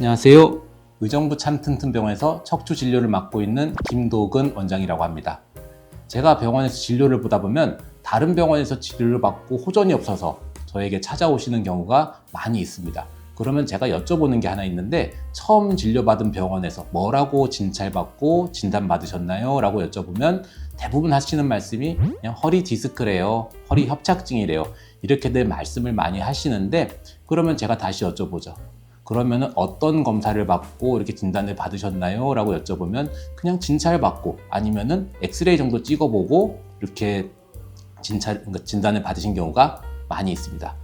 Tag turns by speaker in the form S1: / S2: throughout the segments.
S1: 안녕하세요. 의정부 참튼튼병원에서 척추 진료를 맡고 있는 김도근 원장이라고 합니다. 제가 병원에서 진료를 보다 보면 다른 병원에서 진료를 받고 호전이 없어서 저에게 찾아오시는 경우가 많이 있습니다. 그러면 제가 여쭤보는 게 하나 있는데, 처음 진료받은 병원에서 뭐라고 진찰받고 진단받으셨나요? 라고 여쭤보면 대부분 하시는 말씀이 그냥 허리 디스크래요, 허리 협착증이래요, 이렇게들 말씀을 많이 하시는데, 그러면 제가 다시 여쭤보죠. 그러면 어떤 검사를 받고 이렇게 진단을 받으셨나요? 라고 여쭤보면 그냥 진찰 받고 아니면은 엑스레이 정도 찍어보고 이렇게 진단을 받으신 경우가 많이 있습니다.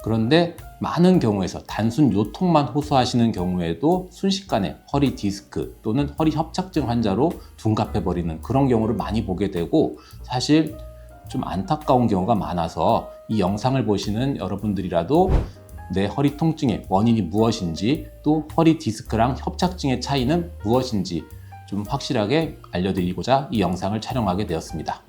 S1: 그런데 많은 경우에서 단순 요통만 호소하시는 경우에도 순식간에 허리 디스크 또는 허리 협착증 환자로 둔갑해버리는 그런 경우를 많이 보게 되고, 사실 좀 안타까운 경우가 많아서 이 영상을 보시는 여러분들이라도 내 허리 통증의 원인이 무엇인지, 또 허리 디스크랑 협착증의 차이는 무엇인지 좀 확실하게 알려드리고자 이 영상을 촬영하게 되었습니다.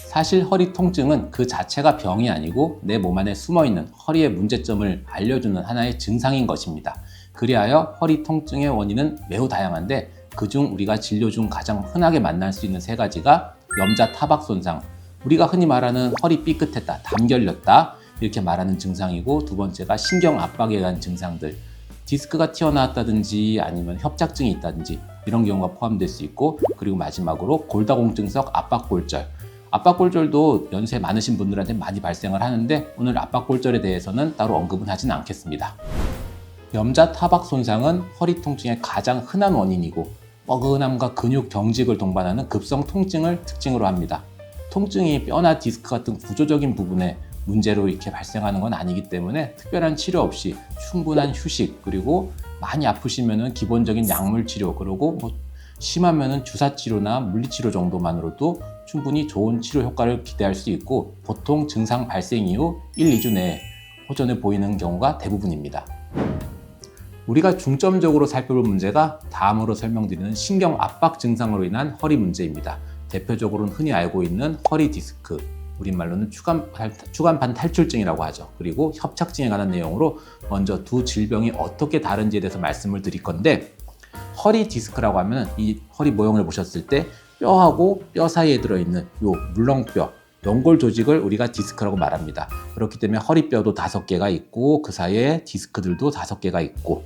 S1: 사실 허리 통증은 그 자체가 병이 아니고 내 몸 안에 숨어있는 허리의 문제점을 알려주는 하나의 증상인 것입니다. 그리하여 허리 통증의 원인은 매우 다양한데, 그중 우리가 진료 중 가장 흔하게 만날 수 있는 세 가지가 염자 타박 손상, 우리가 흔히 말하는 허리 삐끗했다, 담 결렸다 이렇게 말하는 증상이고, 두 번째가 신경 압박에 의한 증상들, 디스크가 튀어나왔다든지 아니면 협착증이 있다든지 이런 경우가 포함될 수 있고, 그리고 마지막으로 골다공증성 압박골절. 압박골절도 연세 많으신 분들한테 많이 발생을 하는데, 오늘 압박골절에 대해서는 따로 언급은 하진 않겠습니다. 염자 타박 손상은 허리 통증의 가장 흔한 원인이고, 뻐근함과 근육 경직을 동반하는 급성 통증을 특징으로 합니다. 통증이 뼈나 디스크 같은 구조적인 부분에 문제로 이렇게 발생하는 건 아니기 때문에 특별한 치료 없이 충분한 휴식, 그리고 많이 아프시면은 기본적인 약물 치료, 그리고 심하면은 주사 치료나 물리 치료 정도만으로도 충분히 좋은 치료 효과를 기대할 수 있고, 보통 증상 발생 이후 1, 2주 내에 호전을 보이는 경우가 대부분입니다. 우리가 중점적으로 살펴볼 문제가 다음으로 설명드리는 신경 압박 증상으로 인한 허리 문제입니다. 대표적으로는 흔히 알고 있는 허리 디스크, 우리말로는 추간판 탈출증이라고 하죠. 그리고 협착증에 관한 내용으로 먼저 두 질병이 어떻게 다른지에 대해서 말씀을 드릴 건데, 허리 디스크라고 하면 이 허리 모형을 보셨을 때 뼈하고 뼈 사이에 들어있는 요 물렁뼈, 연골 조직을 우리가 디스크라고 말합니다. 그렇기 때문에 허리뼈도 5개가 있고 그 사이에 디스크들도 5개가 있고,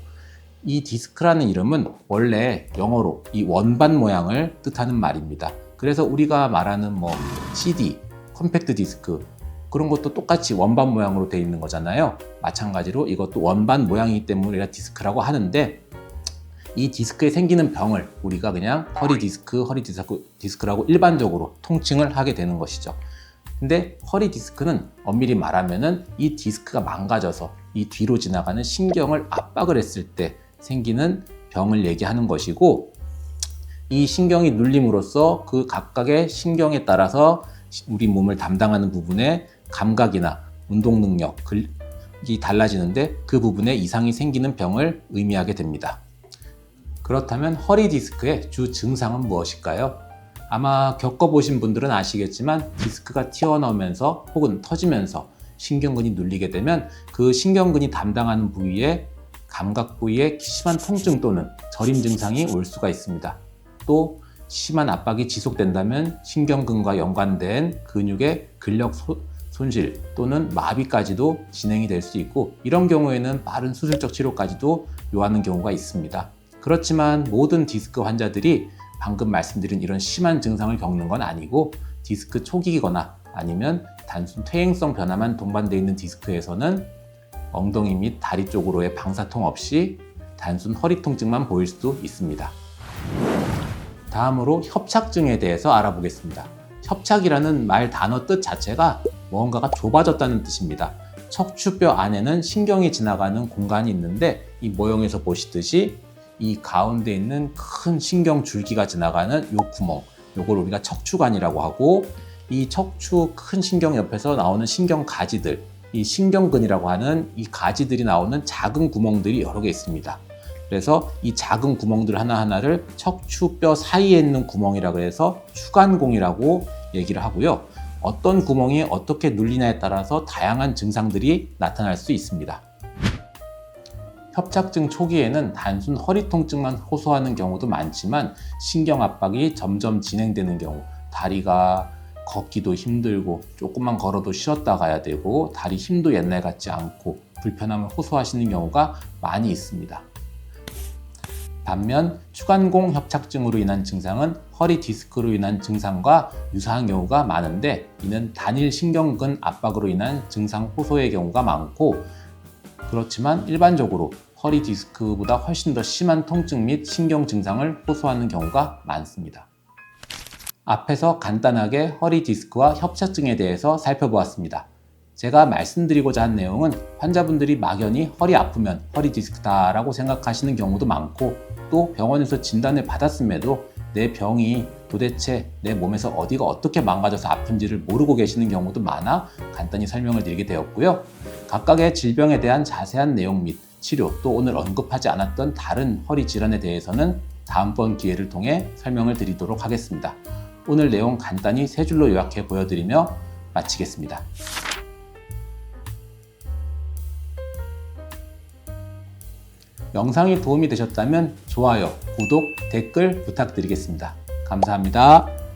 S1: 이 디스크라는 이름은 원래 영어로 이 원반 모양을 뜻하는 말입니다. 그래서 우리가 말하는 CD, 컴팩트 디스크, 그런 것도 똑같이 원반 모양으로 되어 있는 거잖아요. 마찬가지로 이것도 원반 모양이기 때문에 우리가 디스크라고 하는데, 이 디스크에 생기는 병을 우리가 그냥 허리 디스크라고 일반적으로 통칭을 하게 되는 것이죠. 근데 허리 디스크는 엄밀히 말하면은 이 디스크가 망가져서 이 뒤로 지나가는 신경을 압박을 했을 때 생기는 병을 얘기하는 것이고, 이 신경이 눌림으로써 그 각각의 신경에 따라서 우리 몸을 담당하는 부분에 감각이나 운동 능력이 달라지는데, 그 부분에 이상이 생기는 병을 의미하게 됩니다. 그렇다면 허리 디스크의 주 증상은 무엇일까요? 아마 겪어보신 분들은 아시겠지만, 디스크가 튀어나오면서 혹은 터지면서 신경근이 눌리게 되면 그 신경근이 담당하는 부위에, 감각 부위에 심한 통증 또는 저림 증상이 올 수가 있습니다. 또 심한 압박이 지속된다면 신경근과 연관된 근육의 근력 손실 또는 마비까지도 진행이 될 수 있고, 이런 경우에는 빠른 수술적 치료까지도 요하는 경우가 있습니다. 그렇지만 모든 디스크 환자들이 방금 말씀드린 이런 심한 증상을 겪는 건 아니고, 디스크 초기이거나 아니면 단순 퇴행성 변화만 동반되어 있는 디스크에서는 엉덩이 및 다리 쪽으로의 방사통 없이 단순 허리 통증만 보일 수도 있습니다. 다음으로 협착증에 대해서 알아보겠습니다. 협착이라는 말 단어 뜻 자체가 무언가가 좁아졌다는 뜻입니다. 척추뼈 안에는 신경이 지나가는 공간이 있는데, 이 모형에서 보시듯이 이 가운데 있는 큰 신경 줄기가 지나가는 요 구멍, 요걸 우리가 척추관이라고 하고, 이 척추 큰 신경 옆에서 나오는 신경 가지들, 이 신경근이라고 하는 이 가지들이 나오는 작은 구멍들이 여러 개 있습니다. 그래서 이 작은 구멍들 하나하나를 척추뼈 사이에 있는 구멍이라고 해서 추간공이라고 얘기를 하고요. 어떤 구멍이 어떻게 눌리냐에 따라서 다양한 증상들이 나타날 수 있습니다. 협착증 초기에는 단순 허리 통증만 호소하는 경우도 많지만 신경 압박이 점점 진행되는 경우, 다리가 걷기도 힘들고 조금만 걸어도 쉬었다 가야 되고 다리 힘도 옛날 같지 않고 불편함을 호소하시는 경우가 많이 있습니다. 반면 추간공 협착증으로 인한 증상은 허리 디스크로 인한 증상과 유사한 경우가 많은데, 이는 단일 신경근 압박으로 인한 증상 호소의 경우가 많고, 그렇지만 일반적으로 허리 디스크보다 훨씬 더 심한 통증 및 신경 증상을 호소하는 경우가 많습니다. 앞에서 간단하게 허리 디스크와 협착증에 대해서 살펴보았습니다. 제가 말씀드리고자 한 내용은 환자분들이 막연히 허리 아프면 허리 디스크다 라고 생각하시는 경우도 많고, 또 병원에서 진단을 받았음에도 내 병이 도대체 내 몸에서 어디가 어떻게 망가져서 아픈지를 모르고 계시는 경우도 많아 간단히 설명을 드리게 되었고요. 각각의 질병에 대한 자세한 내용 및 치료, 또 오늘 언급하지 않았던 다른 허리 질환에 대해서는 다음번 기회를 통해 설명을 드리도록 하겠습니다. 오늘 내용 간단히 세 줄로 요약해 보여드리며 마치겠습니다. 영상이 도움이 되셨다면 좋아요, 구독, 댓글 부탁드리겠습니다. 감사합니다.